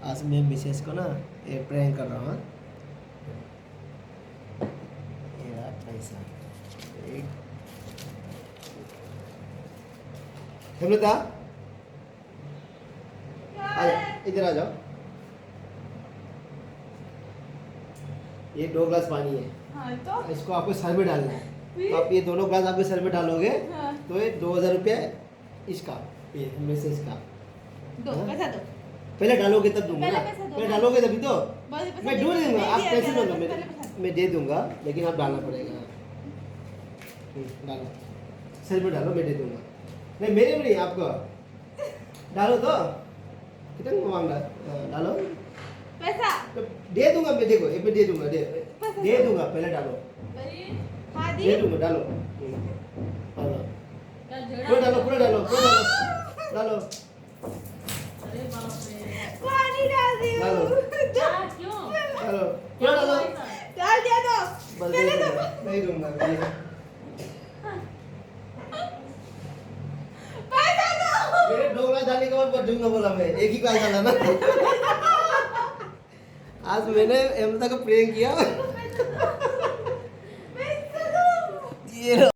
आज मैं मिसेस को ना ये प्रैंक कर रहा हूँ। ये रहा पैसा। एक हेमलता, इधर आ जाओ। ये 2 ग्लास पानी है। हाँ, तो इसको आपको सर में डालना है। तो आप ये दोनों ग्लास आपके सर में डालोगे। हाँ। तो ये 2000 रुपया इसका, ये मिसेस का। दो हाँ? पैसा दो। पहले डालोगे तब दूंगा पहले ना। पैसा दो पहले ना। डालोगे तभी तो बस पैसा मैं दे ढूंढ दिया, दूंगा। दे आप दिया, पैसे पहले दो पैसा, मेरे, पहले पैसा। मैं दे दूंगा, लेकिन आप डालना पड़ेगा। डालो, सर में डालो, मैं दे दूंगा। नहीं मेरे में नहीं, आपको डालो तो कितना मांग रहा है? डालो पैसा तो दे दूंगा मैं। देखो एक मैं दे दूंगा, दे दूंगा। पहले डालो, हाँ दी। दे दूंगा। डालो डालो, पूरा डालो, पूरा डालो, पूरा डालो, डालो पानी डाल दी डालो, क्यों? डालो, पूरा डालो। डाल दिया तो बस पहले तो नहीं दूंगा मैं। पैसा दो। मेरे 2 ग्लास डालने के बाद दूंगा बोला मैं। एक ही ग्लास डाला ना। आज मैंने अमृता को प्रैंक किया। पैसा दो। ये